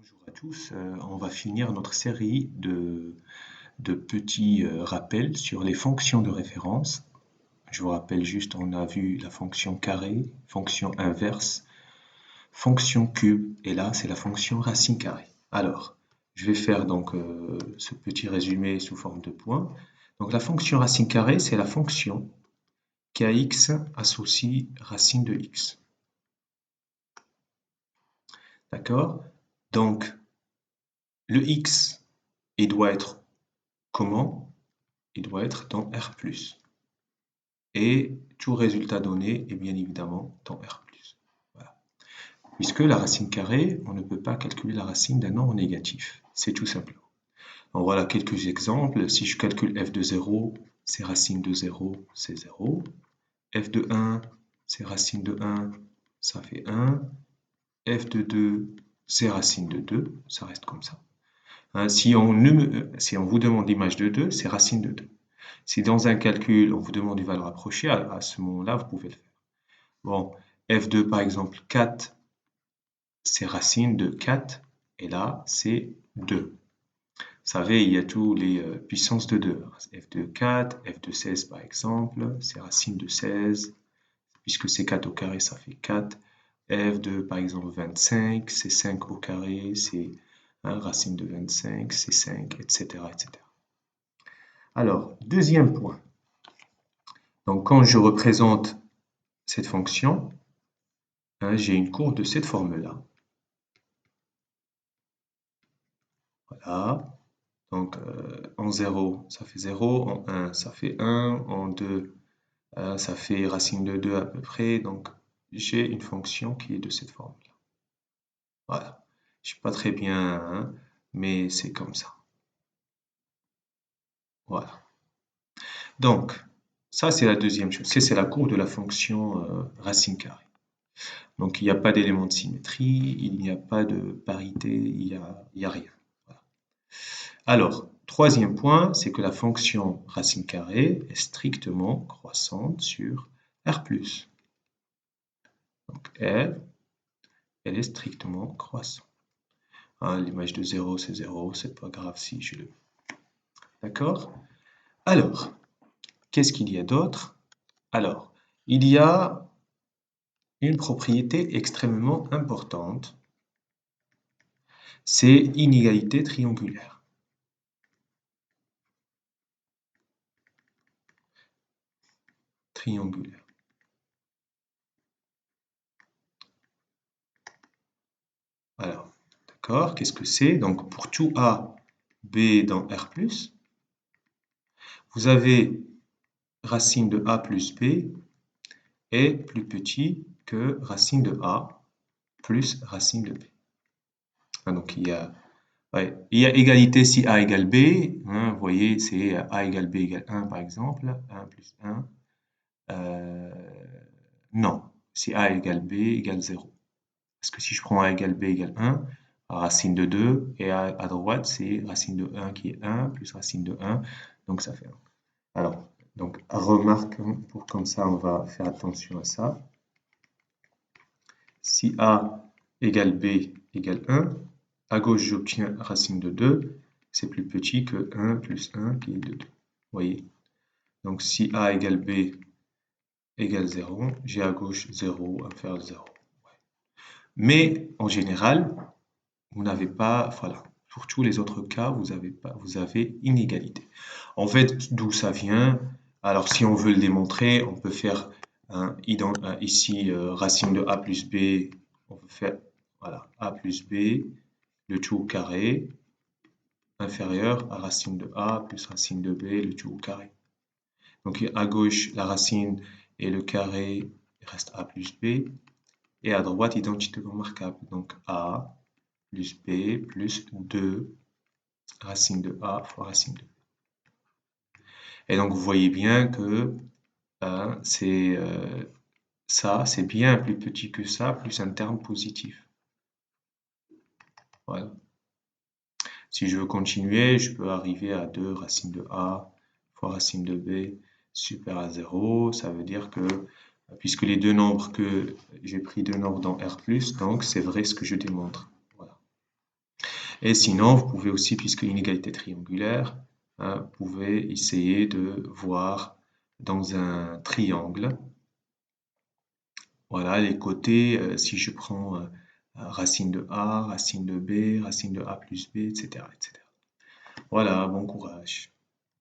Bonjour à tous, on va finir notre série de petits rappels sur les fonctions de référence. Je vous rappelle juste, on a vu la fonction carré, fonction inverse, fonction cube, et là c'est la fonction racine carrée. Alors, je vais faire donc ce petit résumé sous forme de points. Donc la fonction racine carrée, c'est la fonction qui a x associe racine de x. D'accord? Donc, le x, il doit être comment? Il doit être dans R+. Et tout résultat donné est bien évidemment dans R+. Voilà. Puisque la racine carrée, on ne peut pas calculer la racine d'un nombre négatif. C'est tout simplement. Donc voilà quelques exemples. Si je calcule f de 0, c'est racine de 0, c'est 0. f de 1, c'est racine de 1, ça fait 1. f de 2, c'est racine de 2, ça reste comme ça. Hein, si on vous demande l'image de 2, c'est racine de 2. Si dans un calcul, on vous demande une valeur approchée, à ce moment-là, vous pouvez le faire. Bon, f2 par exemple, 4, c'est racine de 4, et là, c'est 2. Vous savez, il y a tous les puissances de 2. f de 4, f de 16 par exemple, c'est racine de 16, puisque c'est 4 au carré, ça fait 4. f de, par exemple, 25, c'est 5 au carré, c'est racine de 25, c'est 5, etc., etc. Alors, deuxième point. Donc, quand je représente cette fonction, j'ai une courbe de cette forme-là. Voilà. Donc, en 0, ça fait 0. En 1, ça fait 1. En 2, ça fait racine de 2 à peu près. Donc, j'ai une fonction qui est de cette forme-là. Voilà. Je ne sais pas très bien, mais c'est comme ça. Voilà. Donc, ça, c'est la deuxième chose. C'est la courbe de la fonction racine carrée. Donc, il n'y a pas d'élément de symétrie, il n'y a pas de parité, il n'y a rien. Voilà. Alors, troisième point, c'est que la fonction racine carrée est strictement croissante sur R+. Donc, R, elle est strictement croissante. L'image de 0, c'est 0, c'est pas grave si je le... D'accord? Alors, qu'est-ce qu'il y a d'autre? Alors, il y a une propriété extrêmement importante, c'est inégalité triangulaire. Triangulaire. Alors, d'accord, qu'est-ce que c'est? Donc, pour tout A, B dans R+, vous avez racine de A plus B est plus petit que racine de A plus racine de B. Donc, il y a égalité si A égale B. Vous voyez, c'est A égale B égale 1 par exemple. 1 plus 1. Non, si A égale B égale 0. Parce que si je prends A égale B égale 1, racine de 2, et à droite, c'est racine de 1 qui est 1, plus racine de 1, donc ça fait 1. Alors, donc, remarque, pour comme ça, on va faire attention à ça. Si A égale B égale 1, à gauche, j'obtiens racine de 2, c'est plus petit que 1 plus 1 qui est de 2. Vous voyez? Donc, si A égale B égale 0, j'ai à gauche 0, inférieur de 0. Mais, en général, vous n'avez pas, voilà, pour tous les autres cas, vous avez inégalité. En fait, d'où ça vient? Alors, si on veut le démontrer, on peut faire ici racine de A plus B, on peut faire voilà, A plus B, le tout au carré, inférieur à racine de A plus racine de B, le tout au carré. Donc, à gauche, la racine et le carré reste A plus B, et à droite, identité remarquable. Donc, A plus B plus 2 racine de A fois racine de B. Et donc, vous voyez bien que ça, c'est bien plus petit que ça, plus un terme positif. Voilà. Si je veux continuer, je peux arriver à 2 racine de A fois racine de B supérieur à 0. Ça veut dire que, puisque les deux nombres que j'ai pris deux nombres dans R+, donc c'est vrai ce que je démontre. Voilà. Et sinon, vous pouvez aussi, puisque inégalité triangulaire, hein, vous pouvez essayer de voir dans un triangle, voilà, les côtés, si je prends racine de A, racine de B, racine de A plus B, etc., etc. Voilà, bon courage.